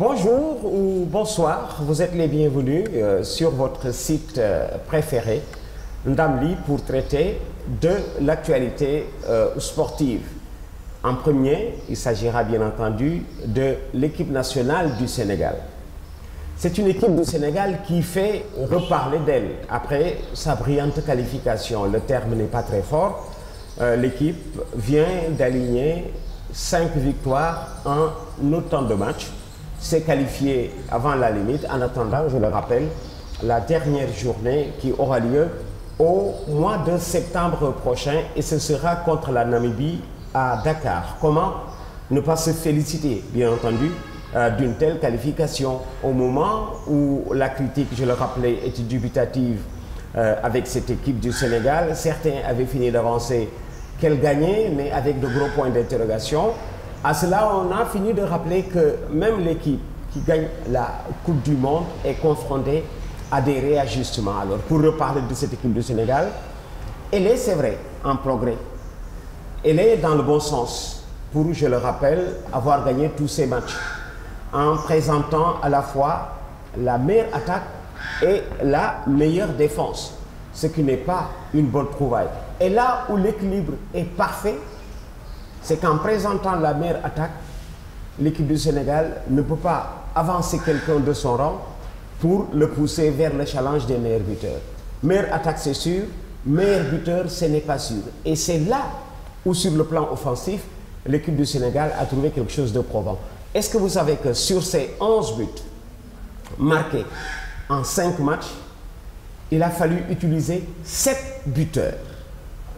Bonjour ou bonsoir, vous êtes les bienvenus sur votre site préféré, Ndamli, pour traiter de l'actualité sportive. En premier, il s'agira bien entendu de l'équipe nationale du Sénégal. C'est une équipe du Sénégal qui fait reparler d'elle après sa brillante qualification. Le terme n'est pas très fort. L'équipe vient d'aligner 5 victoires en autant de matchs. S'est qualifiée avant la limite, en attendant, je le rappelle, la dernière journée qui aura lieu au mois de septembre prochain, et ce sera contre la Namibie à Dakar. Comment ne pas se féliciter, bien entendu, d'une telle qualification au moment où la critique, je le rappelais, était dubitative avec cette équipe du Sénégal. Certains avaient fini d'avancer qu'elle gagnait, mais avec de gros points d'interrogation. À cela, on a fini de rappeler que même l'équipe qui gagne la Coupe du Monde est confrontée à des réajustements. Alors, pour reparler de cette équipe du Sénégal, elle est, c'est vrai, en progrès. Elle est dans le bon sens pour, je le rappelle, avoir gagné tous ces matchs en présentant à la fois la meilleure attaque et la meilleure défense, ce qui n'est pas une bonne trouvaille. Et là où l'équilibre est parfait, c'est qu'en présentant la meilleure attaque, l'équipe du Sénégal ne peut pas avancer quelqu'un de son rang pour le pousser vers le challenge des meilleurs buteurs. Meilleure attaque, c'est sûr, meilleur buteur, ce n'est pas sûr. Et c'est là où, sur le plan offensif, l'équipe du Sénégal a trouvé quelque chose de probant. Est-ce que vous savez que sur ces 11 buts marqués en 5 matchs, il a fallu utiliser 7 buteurs.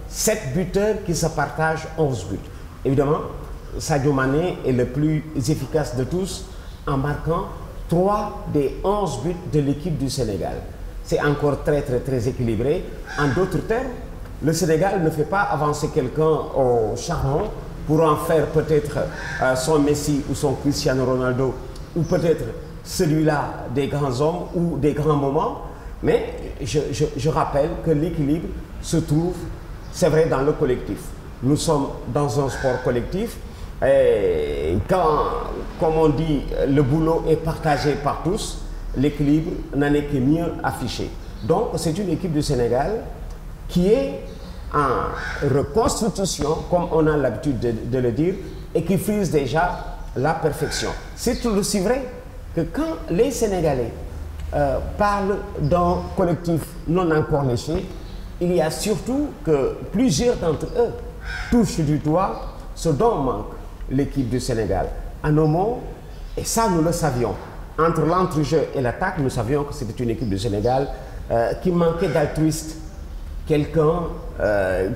7 buteurs qui se partagent 11 buts. Évidemment, Sadio Mané est le plus efficace de tous en marquant 3 des 11 buts de l'équipe du Sénégal. C'est encore très équilibré. En d'autres termes, le Sénégal ne fait pas avancer quelqu'un au charbon pour en faire peut-être son Messi ou son Cristiano Ronaldo, ou peut-être celui-là des grands hommes ou des grands moments. Mais je rappelle que l'équilibre se trouve, c'est vrai, dans le collectif. Nous sommes dans un sport collectif et quand, comme on dit, le boulot est partagé par tous, l'équilibre n'en est que mieux affiché. Donc c'est une équipe du Sénégal qui est en reconstitution, comme on a l'habitude de le dire, et qui frise déjà la perfection. C'est tout aussi vrai que quand les Sénégalais parlent d'un collectif non encore léché, il y a surtout que plusieurs d'entre eux touchent du doigt ce dont manque l'équipe du Sénégal. En un mot, et ça nous le savions, entre l'entrejeu et l'attaque, nous savions que c'était une équipe du Sénégal qui manquait d'altruiste, quelqu'un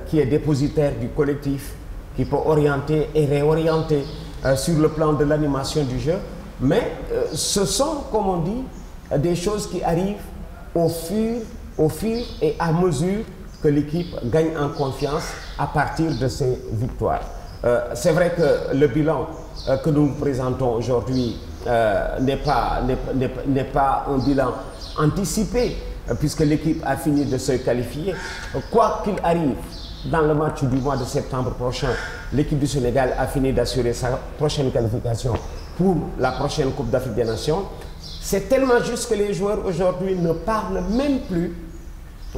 qui est dépositaire du collectif, qui peut orienter et réorienter sur le plan de l'animation du jeu. Mais ce sont, comme on dit, des choses qui arrivent au fur et à mesure que l'équipe gagne en confiance à partir de ses victoires. C'est vrai que le bilan que nous présentons aujourd'hui n'est pas un bilan anticipé, puisque l'équipe a fini de se qualifier. Quoi qu'il arrive, dans le match du mois de septembre prochain, l'équipe du Sénégal a fini d'assurer sa prochaine qualification pour la prochaine Coupe d'Afrique des Nations. C'est tellement juste que les joueurs aujourd'hui ne parlent même plus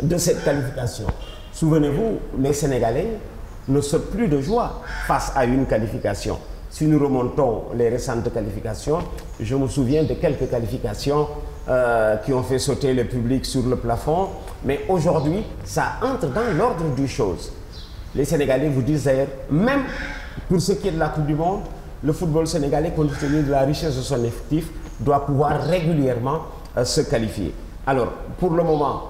de cette qualification. Souvenez-vous, les Sénégalais ne sautent plus de joie face à une qualification. Si nous remontons les récentes qualifications, je me souviens de quelques qualifications qui ont fait sauter le public sur le plafond, mais aujourd'hui, ça entre dans l'ordre des choses. Les Sénégalais vous disent d'ailleurs, même pour ce qui est de la Coupe du Monde, le football sénégalais, compte tenu de la richesse de son effectif, doit pouvoir régulièrement se qualifier. Alors, pour le moment,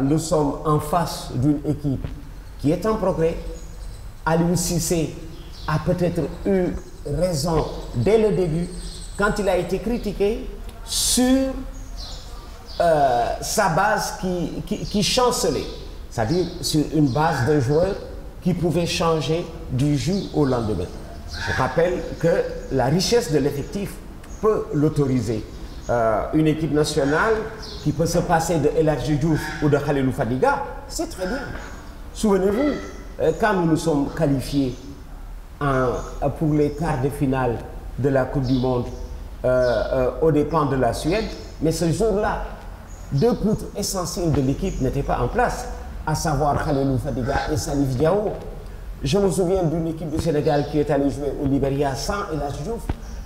nous sommes en face d'une équipe qui est en progrès. Aliou Cissé a peut-être eu raison dès le début quand il a été critiqué sur sa base qui chancelait, c'est-à-dire sur une base de joueurs qui pouvaient changer du jour au lendemain. Je rappelle que la richesse de l'effectif peut l'autoriser. Une équipe nationale qui peut se passer de El Hadji Diouf ou de Khalilou Fadiga, c'est très bien. Souvenez-vous, quand nous nous sommes qualifiés pour les quarts de finale de la Coupe du Monde aux dépens de la Suède, mais ce jour-là, deux poutres essentielles de l'équipe n'étaient pas en place, à savoir Khalilou Fadiga et Salif Diao. Je me souviens d'une équipe du Sénégal qui est allée jouer au Libéria sans El Hadji Diouf,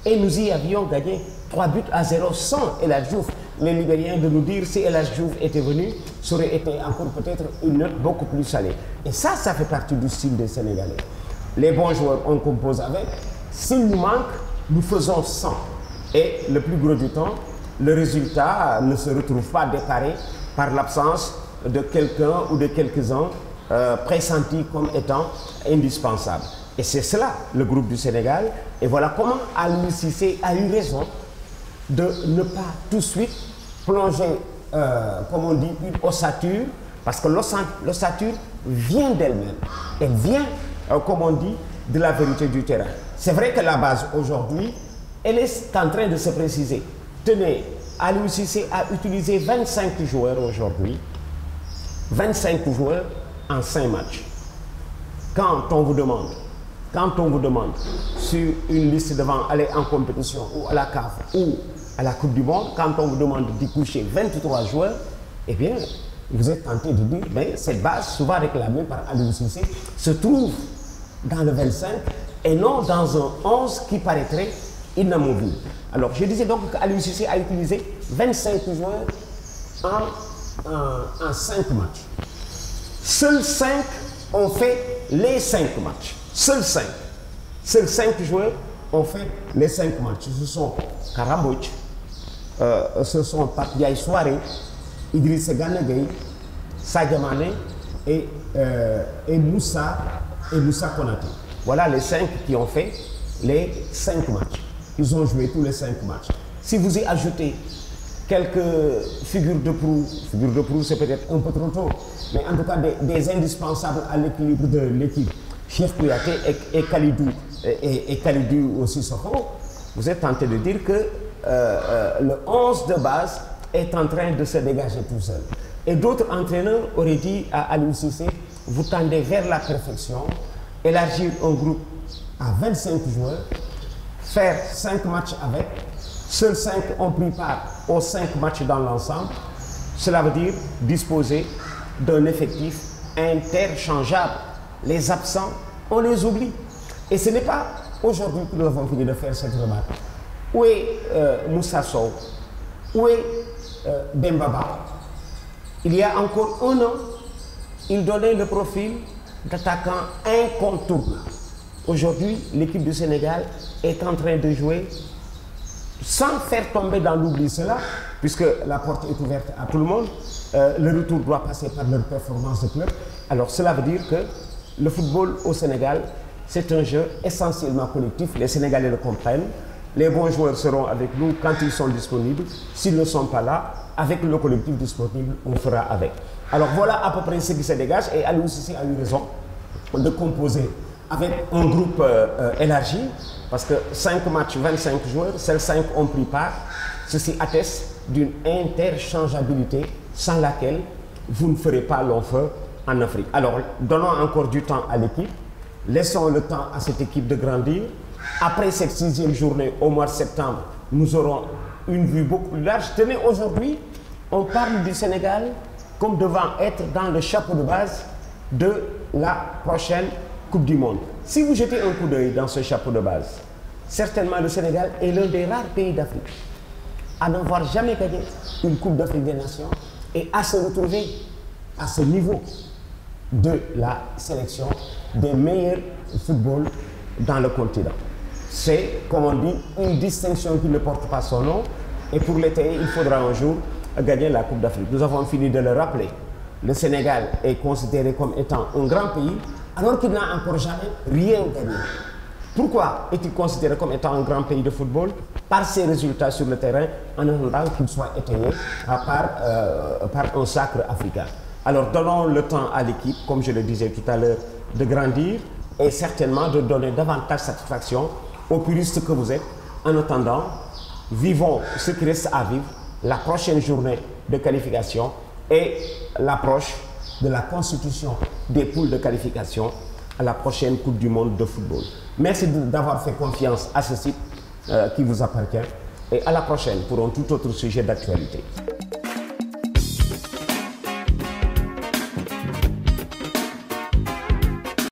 et nous y avions gagné 3-0 sans El Hadji Diouf. Les Libériens de nous dire si El Hadji Diouf était venu, ça aurait été encore peut-être une note beaucoup plus salée. Et ça fait partie du style des Sénégalais. Les bons joueurs, on compose avec. S'il nous manque, nous faisons sans. Et le plus gros du temps, le résultat ne se retrouve pas déparé par l'absence de quelqu'un ou de quelques-uns pressentis comme étant indispensables. Et c'est cela, le groupe du Sénégal. Et voilà comment Aliou Cissé a eu raison de ne pas tout de suite plonger, comme on dit, une ossature, parce que l'ossature vient d'elle-même. Elle vient, comme on dit, de la vérité du terrain. C'est vrai que la base aujourd'hui, elle est en train de se préciser. Tenez, Aliou Cissé a utilisé 25 joueurs aujourd'hui, 25 joueurs en 5 matchs. Quand on vous demande sur une liste devant aller en compétition ou à la CAF ou à la Coupe du Monde, quand on vous demande d'y coucher 23 joueurs, eh bien, vous êtes tenté de dire, mais cette base, souvent réclamée par Aliou Cissé, se trouve dans le 25 et non dans un 11 qui paraîtrait inamovible. Alors, je disais donc qu'Aliou Cissé a utilisé 25 joueurs en 5 matchs. Seuls 5 ont fait les 5 matchs. Seuls 5. Seuls 5 joueurs ont fait les 5 matchs. Ce sont Karabouch, ce sont Papiaï Souaré, Idrissa Gana Gueye, Sadio Mané et Moussa Konaté. Voilà les 5 qui ont fait les 5 matchs. Ils ont joué tous les 5 matchs. Si vous y ajoutez quelques figures de proue, c'est peut-être un peu trop tôt, mais en tout cas des indispensables à l'équilibre de l'équipe, Cheikh Kouyaté et Kalidou Sissoko, vous êtes tenté de dire que le 11 de base est en train de se dégager tout seul. Et d'autres entraîneurs auraient dit à Aliou Cissé, vous tendez vers la perfection, élargir un groupe à 25 joueurs, faire 5 matchs avec, seuls 5 ont pris part aux 5 matchs dans l'ensemble. Cela veut dire disposer d'un effectif interchangeable. Les absents, on les oublie. Et ce n'est pas aujourd'hui que nous avons fini de faire cette remarque. Où est Moussa Sow? Où est Bembaba? Il y a encore un an, il donnait le profil d'attaquant incontournable. Aujourd'hui, l'équipe du Sénégal est en train de jouer sans faire tomber dans l'oubli cela, puisque la porte est ouverte à tout le monde. Le retour doit passer par leur performance de club. Alors cela veut dire que le football au Sénégal, c'est un jeu essentiellement collectif. Les Sénégalais le comprennent. Les bons joueurs seront avec nous quand ils sont disponibles. S'ils ne sont pas là, avec le collectif disponible, on fera avec. Alors voilà à peu près ce qui se dégage. Et Aliou Cissé a eu raison de composer avec un groupe élargi, parce que 5 matchs, 25 joueurs, seuls 5 ont pris part. Ceci atteste d'une interchangeabilité sans laquelle vous ne ferez pas long feu en Afrique. Alors, donnons encore du temps à l'équipe, laissons le temps à cette équipe de grandir. Après cette 6e journée, au mois de septembre, nous aurons une vue beaucoup plus large. Tenez, aujourd'hui, on parle du Sénégal comme devant être dans le chapeau de base de la prochaine Coupe du Monde. Si vous jetez un coup d'œil dans ce chapeau de base, certainement le Sénégal est l'un des rares pays d'Afrique à n'avoir jamais gagné une Coupe d'Afrique des Nations et à se retrouver à ce niveau de la sélection des meilleurs footballs dans le continent. C'est, comme on dit, une distinction qui ne porte pas son nom, et pour l'été, il faudra un jour gagner la Coupe d'Afrique. Nous avons fini de le rappeler. Le Sénégal est considéré comme étant un grand pays, alors qu'il n'a encore jamais rien gagné. Pourquoi est-il considéré comme étant un grand pays de football? Par ses résultats sur le terrain, en attendant qu'il soit étayé par un sacre africain. Alors donnons le temps à l'équipe, comme je le disais tout à l'heure, de grandir et certainement de donner davantage satisfaction aux puristes que vous êtes. En attendant, vivons ce qui reste à vivre, la prochaine journée de qualification et l'approche de la constitution des poules de qualification à la prochaine Coupe du Monde de football. Merci d'avoir fait confiance à ce site qui vous appartient. et à la prochaine pour un tout autre sujet d'actualité.